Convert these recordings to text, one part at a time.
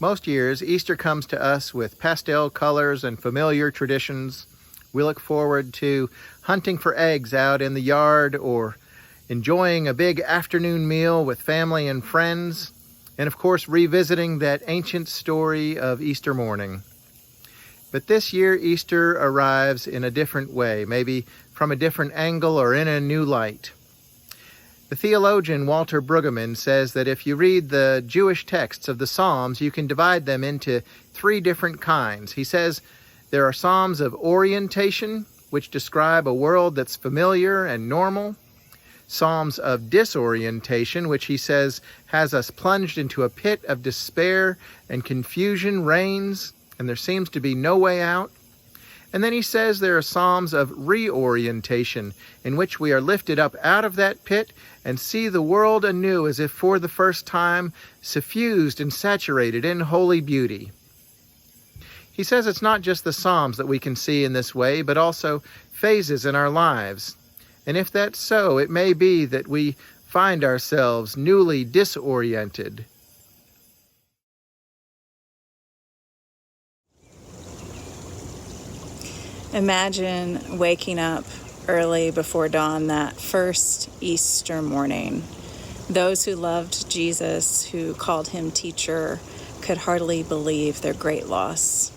Most years, Easter comes to us with pastel colors and familiar traditions. We look forward to hunting for eggs out in the yard or enjoying a big afternoon meal with family and friends, and of course revisiting that ancient story of Easter morning. But this year, Easter arrives in a different way, maybe from a different angle or in a new light. The theologian Walter Brueggemann says that if you read the Jewish texts of the Psalms, you can divide them into three different kinds. He says there are Psalms of orientation, which describe a world that's familiar and normal. Psalms of disorientation, which he says has us plunged into a pit of despair and confusion reigns, and there seems to be no way out. And then he says there are Psalms of reorientation, in which we are lifted up out of that pit and see the world anew as if for the first time, suffused and saturated in holy beauty. He says it's not just the Psalms that we can see in this way, but also phases in our lives. And if that's so, it may be that we find ourselves newly disoriented. Imagine waking up early before dawn that first Easter morning. Those who loved Jesus, who called him teacher, could hardly believe their great loss.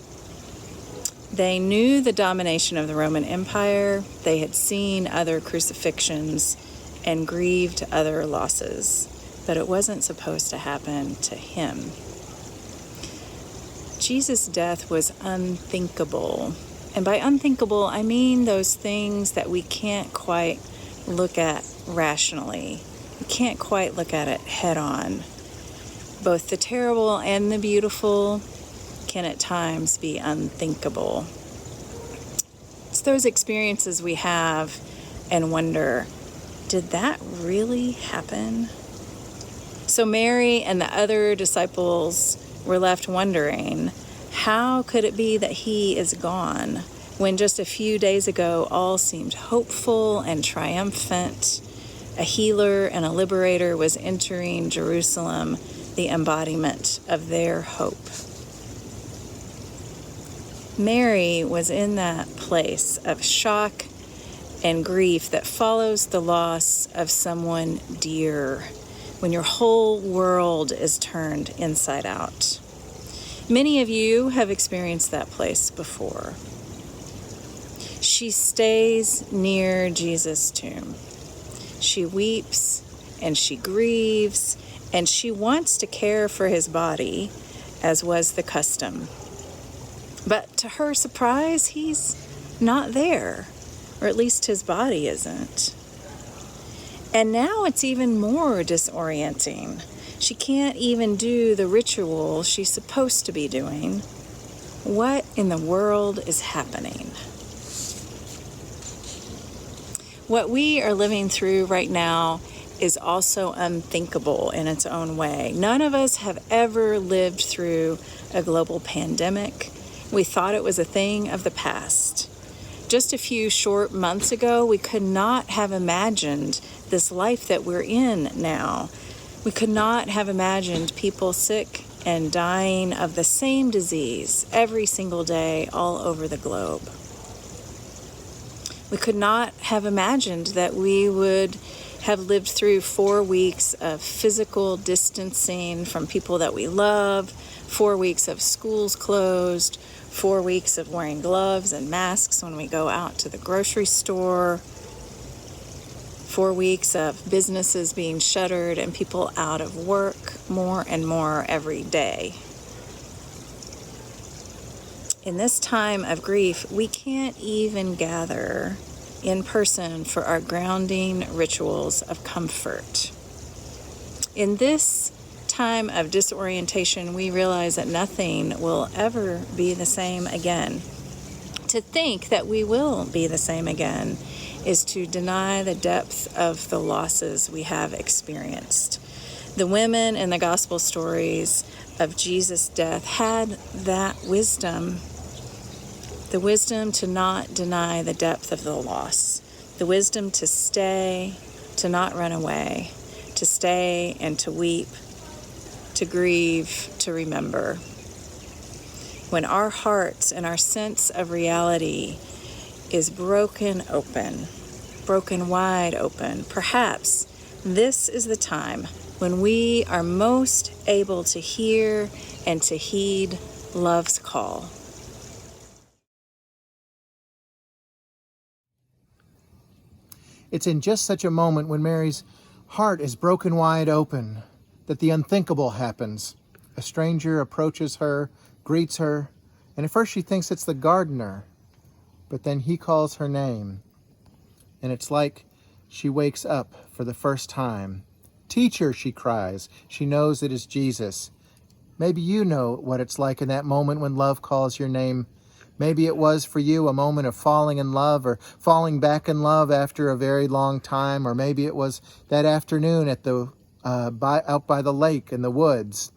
They knew the domination of the Roman Empire. They had seen other crucifixions and grieved other losses, but it wasn't supposed to happen to him. Jesus' death was unthinkable. And by unthinkable, I mean those things that we can't quite look at rationally. We can't quite look at it head on. Both the terrible and the beautiful can at times be unthinkable. It's those experiences we have and wonder, did that really happen? So Mary and the other disciples were left wondering, how could it be that he is gone when just a few days ago all seemed hopeful and triumphant? A healer and a liberator was entering Jerusalem, the embodiment of their hope. Mary was in that place of shock and grief that follows the loss of someone dear, when your whole world is turned inside out. Many of you have experienced that place before. She stays near Jesus' tomb. She weeps and she grieves and she wants to care for his body, as was the custom. But to her surprise, he's not there, or at least his body isn't. And now it's even more disorienting. She can't even do the ritual she's supposed to be doing. What in the world is happening? What we are living through right now is also unthinkable in its own way. None of us have ever lived through a global pandemic. We thought it was a thing of the past. Just a few short months ago, we could not have imagined this life that we're in now. We could not have imagined people sick and dying of the same disease every single day all over the globe. We could not have imagined that we would have lived through 4 weeks of physical distancing from people that we love, 4 weeks of schools closed, 4 weeks of wearing gloves and masks when we go out to the grocery store, 4 weeks of businesses being shuttered and people out of work more and more every day. In this time of grief, we can't even gather in person for our grounding rituals of comfort. In this time of disorientation, we realize that nothing will ever be the same again. To think that we will be the same again is to deny the depth of the losses we have experienced. The women in the gospel stories of Jesus' death had that wisdom, the wisdom to not deny the depth of the loss, the wisdom to stay, to not run away, to stay and to weep, to grieve, to remember. when our hearts and our sense of reality is broken open, broken wide open, perhaps this is the time when we are most able to hear and to heed love's call. It's in just such a moment when Mary's heart is broken wide open that the unthinkable happens. A stranger approaches her, greets her, and at first she thinks it's the gardener, but then he calls her name. And it's like she wakes up for the first time. "Teacher," she cries. She knows it is Jesus. Maybe you know what it's like in that moment when love calls your name. Maybe it was for you a moment of falling in love or falling back in love after a very long time, or maybe it was that afternoon at the out by the lake in the woods,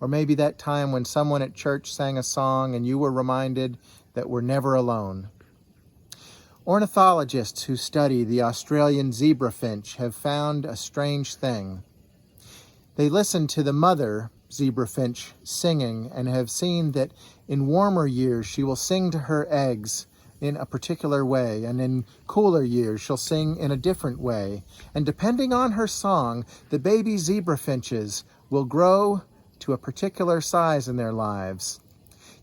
or maybe that time when someone at church sang a song and you were reminded that we're never alone. Ornithologists who study the Australian zebra finch have found a strange thing. They listened to the mother zebra finch singing and have seen that in warmer years she will sing to her eggs in a particular way, and in cooler years she'll sing in a different way. And depending on her song, the baby zebra finches will grow to a particular size in their lives.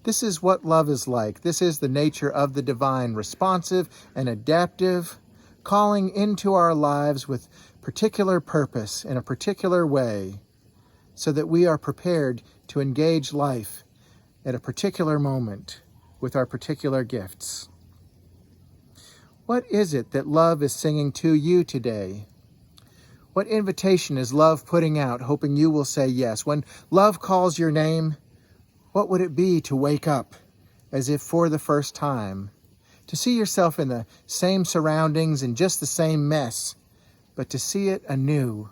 This is what love is like. This is the nature of the divine, responsive and adaptive, calling into our lives with particular purpose in a particular way, so that we are prepared to engage life at a particular moment with our particular gifts. What is it that love is singing to you today? What invitation is love putting out, hoping you will say yes? When love calls your name, what would it be to wake up as if for the first time, to see yourself in the same surroundings and just the same mess, but to see it anew,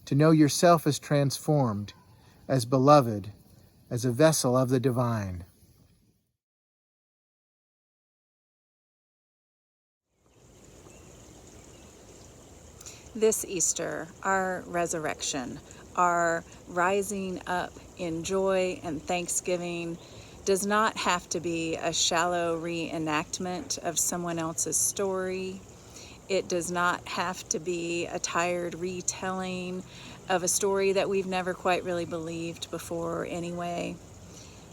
to know yourself as transformed, as beloved, as a vessel of the divine? This Easter, our resurrection, our rising up in joy and thanksgiving does not have to be a shallow reenactment of someone else's story. It does not have to be a tired retelling of a story that we've never quite really believed before anyway.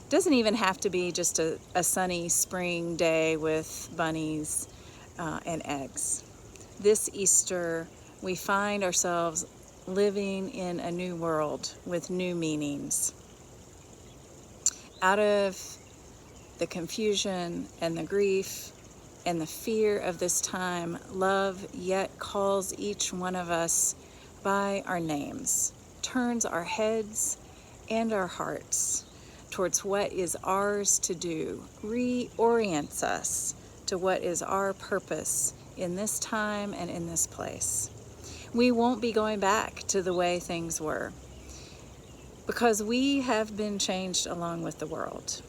It doesn't even have to be just a sunny spring day with bunnies and eggs. This Easter, we find ourselves living in a new world with new meanings. Out of the confusion and the grief and the fear of this time, love yet calls each one of us by our names, turns our heads and our hearts towards what is ours to do, reorients us to what is our purpose in this time and in this place. We won't be going back to the way things were, because we have been changed along with the world.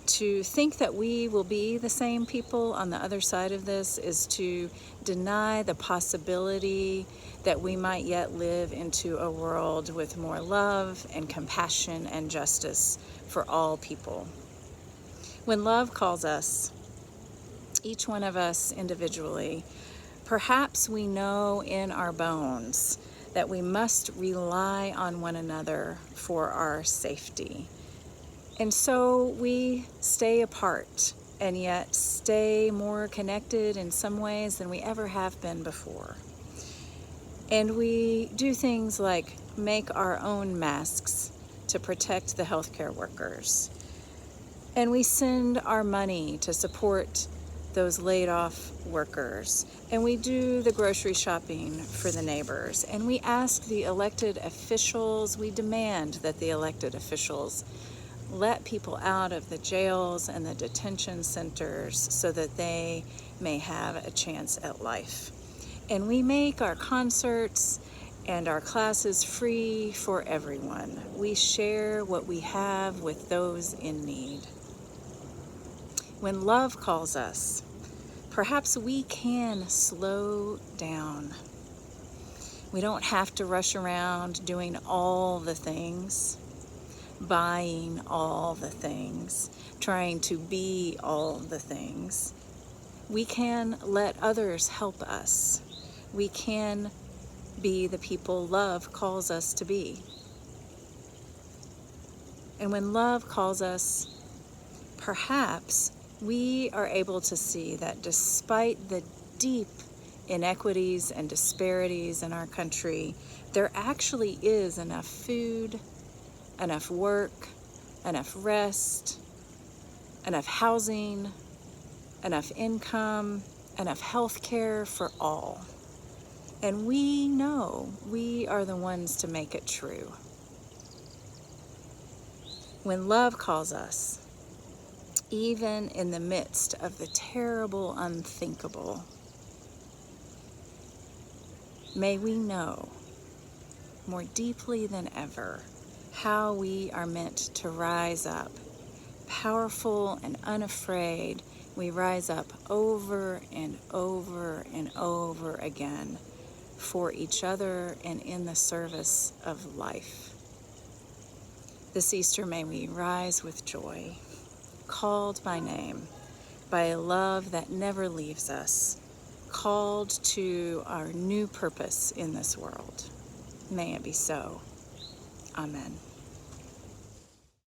To think that we will be the same people on the other side of this is to deny the possibility that we might yet live into a world with more love and compassion and justice for all people. When love calls us, each one of us individually, perhaps we know in our bones that we must rely on one another for our safety. And so we stay apart and yet stay more connected in some ways than we ever have been before. And we do things like make our own masks to protect the healthcare workers. And we send our money to support those laid off workers. And we do the grocery shopping for the neighbors. And we ask the elected officials, we demand that the elected officials let people out of the jails and the detention centers so that they may have a chance at life. And we make our concerts and our classes free for everyone. We share what we have with those in need. When love calls us, perhaps we can slow down. We don't have to rush around doing all the things, buying all the things, trying to be all the things. We can let others help us. We can be the people love calls us to be. And when love calls us, perhaps we are able to see that despite the deep inequities and disparities in our country, there actually is enough food, enough work, enough rest, enough housing, enough income, enough health care for all. And we know we are the ones to make it true. When love calls us, even in the midst of the terrible unthinkable, may we know more deeply than ever how we are meant to rise up. Powerful and unafraid, we rise up over and over and over again for each other and in the service of life. This Easter, may we rise with joy, called by name, by a love that never leaves us, called to our new purpose in this world. May it be so. Amen.